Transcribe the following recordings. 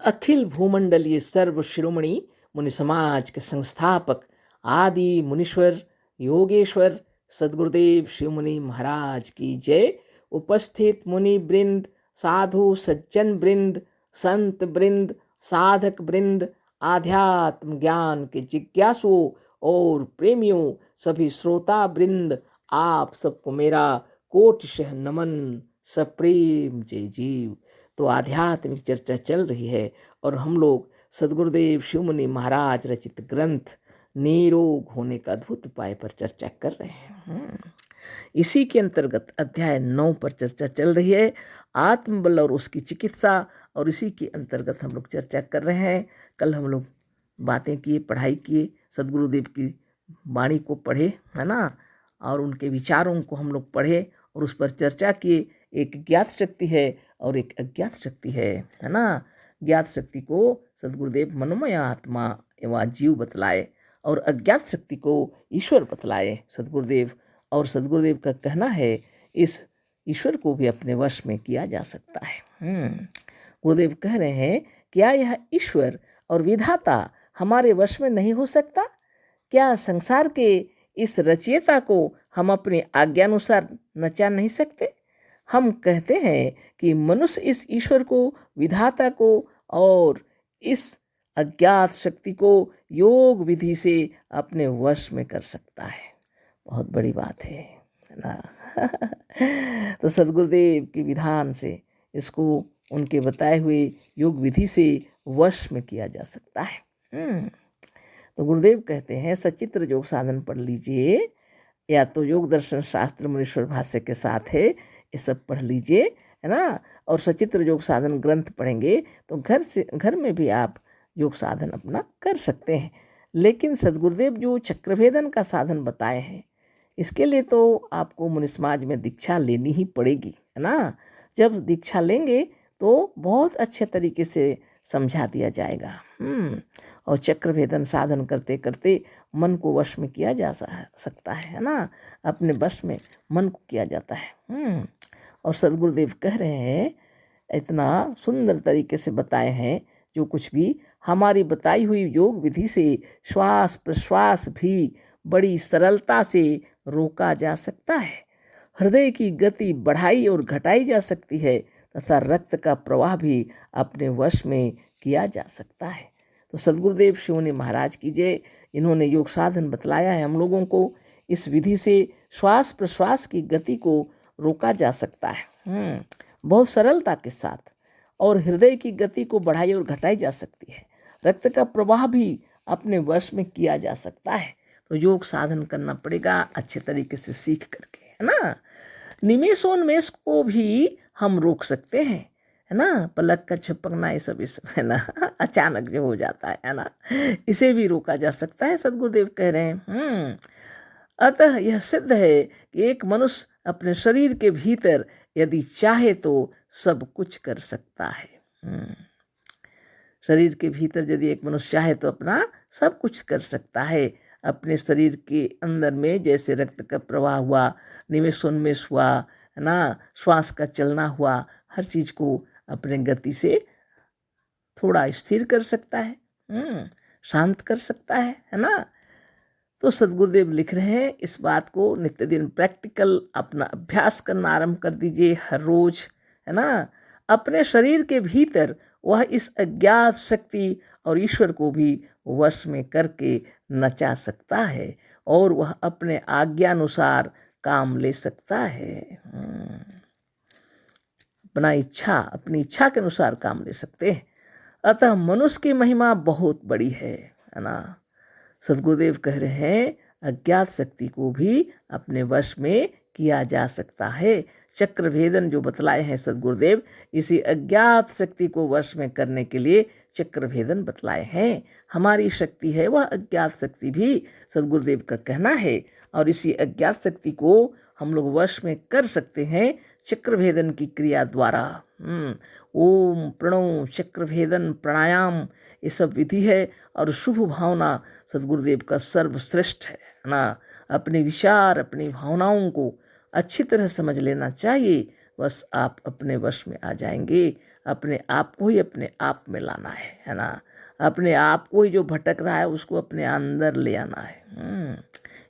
अखिल भूमंडलीय सर्व शिरोमणि मुनि समाज के संस्थापक आदि मुनीश्वर योगेश्वर सदगुरुदेव शिव मुनि महाराज की जय। उपस्थित मुनि वृंद, साधु सज्जन वृंद, संत वृंद, साधक वृंद, आध्यात्म ज्ञान के जिज्ञासुओं और प्रेमियों, सभी श्रोता वृंद, आप सबको मेरा कोटिशः नमन, सप्रेम जय जीव। तो आध्यात्मिक चर्चा चल रही है और हम लोग सदगुरुदेव शिव मुनि महाराज रचित ग्रंथ निरोग होने का अद्भुत उपाय पर चर्चा कर रहे हैं। इसी के अंतर्गत अध्याय 9 पर चर्चा चल रही है, आत्मबल और उसकी चिकित्सा। और इसी के अंतर्गत हम लोग चर्चा कर रहे हैं। कल हम लोग बातें किए, पढ़ाई किए, सदगुरुदेव की वाणी को पढ़े, है ना, और उनके विचारों को हम लोग पढ़े और उस पर चर्चा किए। एक ज्ञात शक्ति है और एक अज्ञात शक्ति है ना। ज्ञात शक्ति को सदगुरुदेव मनोमय आत्मा एवं जीव बतलाए और अज्ञात शक्ति को ईश्वर बतलाए सदगुरुदेव। और सदगुरुदेव का कहना है इस ईश्वर को भी अपने वश में किया जा सकता है। गुरुदेव कह रहे हैं, क्या यह ईश्वर और विधाता हमारे वश में नहीं हो सकता? क्या संसार के इस रचयिता को हम अपनी आज्ञानुसार नचा नहीं सकते? हम कहते हैं कि मनुष्य इस ईश्वर को, विधाता को और इस अज्ञात शक्ति को योग विधि से अपने वश में कर सकता है। बहुत बड़ी बात है ना। तो सदगुरुदेव के विधान से इसको उनके बताए हुए योग विधि से वश में किया जा सकता है। तो गुरुदेव कहते हैं, सचित्र योग साधन पढ़ लीजिए, या तो योग दर्शन शास्त्र मुनीश्वर भाष्य के साथ है, ये सब पढ़ लीजिए, है ना। और सचित्र योग साधन ग्रंथ पढ़ेंगे तो घर में भी आप योग साधन अपना कर सकते हैं। लेकिन सदगुरुदेव जो चक्रभेदन का साधन बताए हैं, इसके लिए तो आपको मुनि समाज में दीक्षा लेनी ही पड़ेगी, है ना। जब दीक्षा लेंगे तो बहुत अच्छे तरीके से समझा दिया जाएगा। और चक्रभेदन साधन करते करते मन को वश में किया जा सकता है ना। अपने वश में मन को किया जाता है। और सदगुरुदेव कह रहे हैं, इतना सुंदर तरीके से बताए हैं, जो कुछ भी हमारी बताई हुई योग विधि से श्वास प्रश्वास भी बड़ी सरलता से रोका जा सकता है। हृदय की गति बढ़ाई और घटाई जा सकती है तथा रक्त का प्रवाह भी अपने वश में किया जा सकता है। तो सदगुरुदेव शिव मुनि महाराज की जय। इन्होंने योग साधन बतलाया है हम लोगों को। इस विधि से श्वास प्रश्वास की गति को रोका जा सकता है बहुत सरलता के साथ, और हृदय की गति को बढ़ाई और घटाई जा सकती है। रक्त का प्रवाह भी अपने वश में किया जा सकता है। तो योग साधन करना पड़ेगा अच्छे तरीके से सीख करके, है ना। निमेषोन्मेष को भी हम रोक सकते हैं, है ना। पलक का झपकना, ये सब है ना, अचानक जो हो जाता है ना, इसे भी रोका जा सकता है, सदगुरुदेव कह रहे हैं। अतः यह सिद्ध है कि एक मनुष्य अपने शरीर के भीतर यदि चाहे तो सब कुछ कर सकता है। शरीर के भीतर यदि एक मनुष्य चाहे तो अपना सब कुछ कर सकता है। अपने शरीर के अंदर में जैसे रक्त का प्रवाह हुआ, निमेषोन्मेष हुआ, है ना, श्वास का चलना हुआ, हर चीज़ को अपने गति से थोड़ा स्थिर कर सकता है, शांत कर सकता है ना। तो सदगुरुदेव लिख रहे हैं, इस बात को नित्य दिन प्रैक्टिकल अपना अभ्यास करना आरंभ कर दीजिए हर रोज, है ना। अपने शरीर के भीतर वह इस अज्ञात शक्ति और ईश्वर को भी वश में करके नचा सकता है और वह अपने आज्ञानुसार काम ले सकता है। अपनी इच्छा के अनुसार काम ले सकते हैं। अतः मनुष्य की महिमा बहुत बड़ी है ना। सदगुरुदेव कह रहे हैं, अज्ञात शक्ति को भी अपने वश में किया जा सकता है। चक्रभेदन जो बतलाए हैं सदगुरुदेव, इसी अज्ञात शक्ति को वश में करने के लिए चक्रभेदन बतलाए हैं। हमारी शक्ति है वह अज्ञात शक्ति भी, सदगुरुदेव का कहना है। और इसी अज्ञात शक्ति को हम लोग वश में कर सकते हैं चक्रभेदन की क्रिया द्वारा। ओम प्रणव चक्रभेदन प्राणायाम, ये सब विधि है और शुभ भावना सदगुरुदेव का सर्वश्रेष्ठ है ना। अपने विचार, अपनी भावनाओं को अच्छी तरह समझ लेना चाहिए, बस आप अपने वश में आ जाएंगे। अपने आप को ही अपने आप में लाना है ना। अपने आप को ही जो भटक रहा है उसको अपने अंदर ले आना है।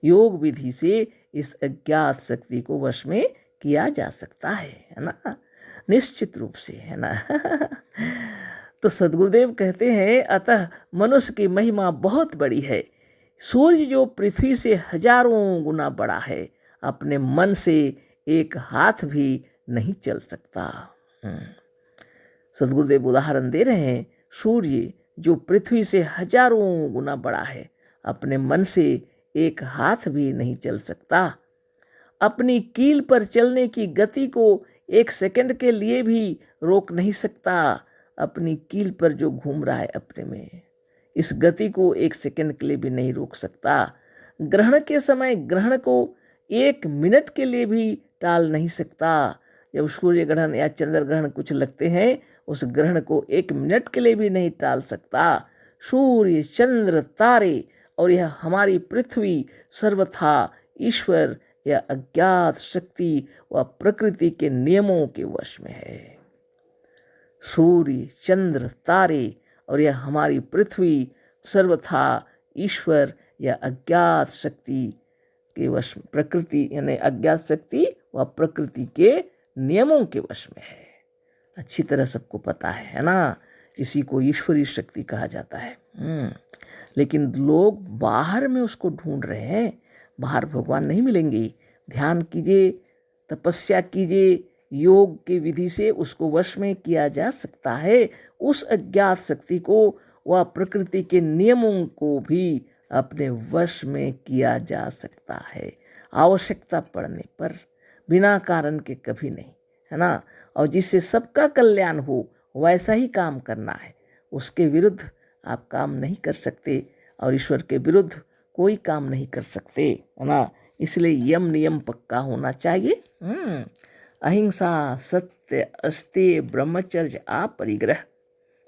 योग विधि से इस अज्ञात शक्ति को वश में किया जा सकता है ना, निश्चित रूप से, है ना। तो सद्गुरुदेव कहते हैं, अतः मनुष्य की महिमा बहुत बड़ी है। सूर्य जो पृथ्वी से हजारों गुना बड़ा है, अपने मन से एक हाथ भी नहीं चल सकता। सद्गुरुदेव उदाहरण दे रहे हैं, सूर्य जो पृथ्वी से हजारों गुना बड़ा है, अपने मन से एक हाथ भी नहीं चल सकता। अपनी कील पर चलने की गति को एक सेकंड के लिए भी रोक नहीं सकता। अपनी कील पर जो घूम रहा है अपने में, इस गति को एक सेकंड के लिए भी नहीं रोक सकता। ग्रहण के समय ग्रहण को एक मिनट के लिए भी टाल नहीं सकता। जब सूर्य ग्रहण या चंद्र ग्रहण कुछ लगते हैं, उस ग्रहण को एक मिनट के लिए भी नहीं टाल सकता। सूर्य, चंद्र, तारे और यह हमारी पृथ्वी सर्वथा ईश्वर या अज्ञात शक्ति व प्रकृति के नियमों के वश में है। सूर्य, चंद्र, तारे और यह हमारी पृथ्वी सर्वथा ईश्वर या अज्ञात शक्ति के वश में, प्रकृति यानी अज्ञात शक्ति व प्रकृति के नियमों के वश में है। अच्छी तरह सबको पता है ना। इसी को ईश्वरीय शक्ति कहा जाता है। लेकिन लोग बाहर में उसको ढूंढ रहे हैं। बाहर भगवान नहीं मिलेंगे। ध्यान कीजिए, तपस्या कीजिए, योग की विधि से उसको वश में किया जा सकता है। उस अज्ञात शक्ति को व प्रकृति के नियमों को भी अपने वश में किया जा सकता है, आवश्यकता पड़ने पर, बिना कारण के कभी नहीं, है ना। और जिससे सबका कल्याण हो वैसा ही काम करना है। उसके विरुद्ध आप काम नहीं कर सकते और ईश्वर के विरुद्ध कोई काम नहीं कर सकते, है ना। इसलिए यम नियम पक्का होना चाहिए। अहिंसा, सत्य, अस्तेय, ब्रह्मचर्य, अपरिग्रह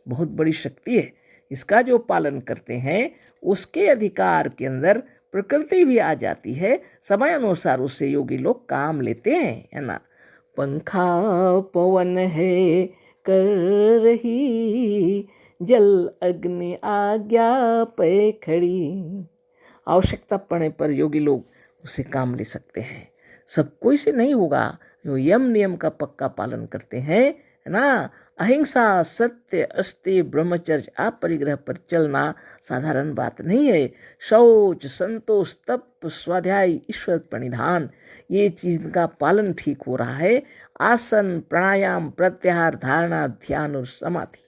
बहुत बड़ी शक्ति है। इसका जो पालन करते हैं उसके अधिकार के अंदर प्रकृति भी आ जाती है। समय अनुसार उससे योगी लोग काम लेते हैं, है ना। पंखा पवन है कर रही, जल अग्नि आज्ञा पे खड़ी। आवश्यकता पड़ने पर योगी लोग उसे काम ले सकते हैं। सब कोई से नहीं होगा। जो यम नियम का पक्का पालन करते हैं, है ना। अहिंसा, सत्य, अस्तेय, ब्रह्मचर्य, अपरिग्रह पर चलना साधारण बात नहीं है। शौच, संतोष, तप, स्वाध्याय, ईश्वर प्रणिधान, ये चीज का पालन ठीक हो रहा है। आसन, प्राणायाम, प्रत्याहार, धारणा, ध्यान और समाधि,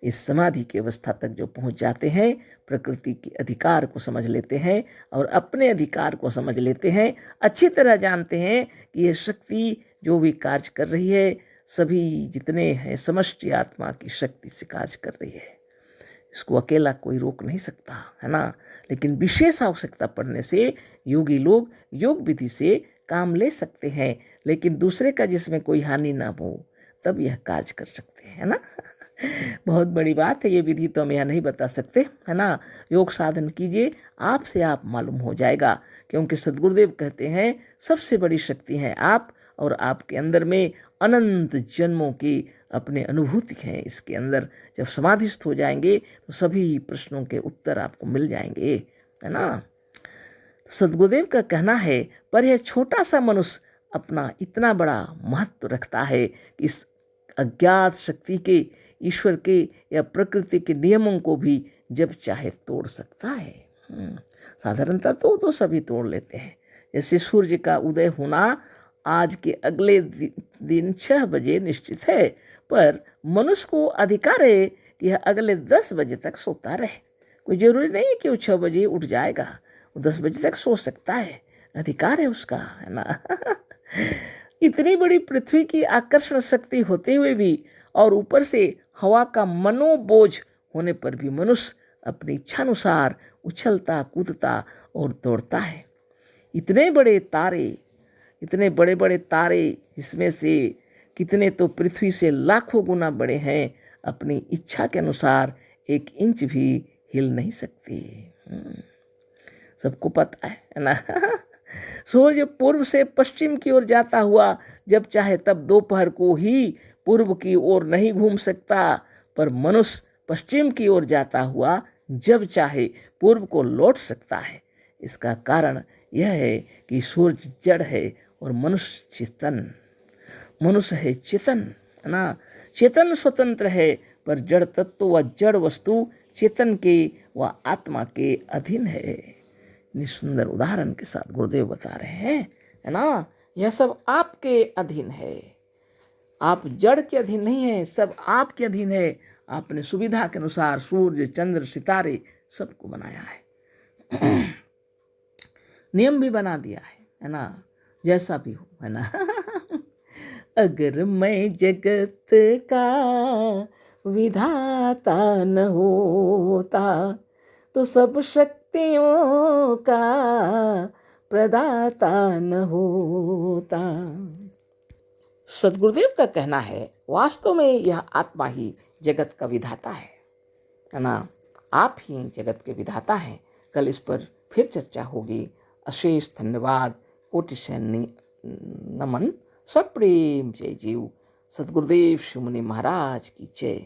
इस समाधि की अवस्था तक जो पहुंच जाते हैं, प्रकृति के अधिकार को समझ लेते हैं और अपने अधिकार को समझ लेते हैं। अच्छी तरह जानते हैं कि ये शक्ति जो भी कार्य कर रही है, सभी जितने हैं समष्टि आत्मा की शक्ति से कार्य कर रही है। इसको अकेला कोई रोक नहीं सकता, है ना। लेकिन विशेष आवश्यकता पड़ने से योगी लोग योग विधि से काम ले सकते हैं, लेकिन दूसरे का जिसमें कोई हानि ना हो तब यह कार्य कर सकते हैं, है ना। बहुत बड़ी बात है। ये विधि तो हम यहाँ नहीं बता सकते, है ना। योग साधन कीजिए, आपसे आप मालूम हो जाएगा। क्योंकि सद्गुरुदेव कहते हैं सबसे बड़ी शक्ति है आप, और आपके अंदर में अनंत जन्मों की अपने अनुभूति है। इसके अंदर जब समाधिस्थ हो जाएंगे तो सभी प्रश्नों के उत्तर आपको मिल जाएंगे, है ना। सद्गुरुदेव का कहना है, पर यह छोटा सा मनुष्य अपना इतना बड़ा महत्व रखता है कि इस अज्ञात शक्ति के, ईश्वर के या प्रकृति के नियमों को भी जब चाहे तोड़ सकता है। साधारणतः तो सभी तोड़ लेते हैं। जैसे सूर्य का उदय होना आज के अगले दिन 6 बजे निश्चित है, पर मनुष्य को अधिकार है कि यह अगले 10 बजे तक सोता रहे। कोई जरूरी नहीं है कि वो 6 बजे उठ जाएगा, वो 10 बजे तक सो सकता है, अधिकार है उसका, है ना। इतनी बड़ी पृथ्वी की आकर्षण शक्ति होते हुए भी और ऊपर से हवा का मनोबोझ होने पर भी मनुष्य अपनी इच्छानुसार उछलता, कूदता और दौड़ता है। इतने बड़े तारे, इतने बड़े बड़े तारे, जिसमें से कितने तो पृथ्वी से लाखों गुना बड़े हैं, अपनी इच्छा के अनुसार 1 इंच भी हिल नहीं सकते। सबको पता है ना। सूर्य पूर्व से पश्चिम की ओर जाता हुआ जब चाहे तब दोपहर को ही पूर्व की ओर नहीं घूम सकता, पर मनुष्य पश्चिम की ओर जाता हुआ जब चाहे पूर्व को लौट सकता है। इसका कारण यह है कि सूर्य जड़ है और मनुष्य चेतन। मनुष्य है चेतन, है ना। चेतन स्वतंत्र है, पर जड़ तत्व व जड़ वस्तु चेतन के व आत्मा के अधीन है। इतनी सुंदर उदाहरण के साथ गुरुदेव बता रहे हैं, है ना। यह सब आपके अधीन है, आप जड़ के अधीन नहीं है, सब आपके अधीन है। आपने सुविधा के अनुसार सूर्य, चंद्र, सितारे सबको बनाया है, नियम भी बना दिया है ना, जैसा भी हो, है ना। अगर मैं जगत का विधाता न होता, तो सब शक्तियों का प्रदाता न होता। सदगुरुदेव का कहना है, वास्तव में यह आत्मा ही जगत का विधाता है ना। आप ही जगत के विधाता हैं। कल इस पर फिर चर्चा होगी। अशेष धन्यवाद, कोटि सैन्य नमन, सब प्रेम, जय जीव। सदगुरुदेव शिव मुनि महाराज की जय।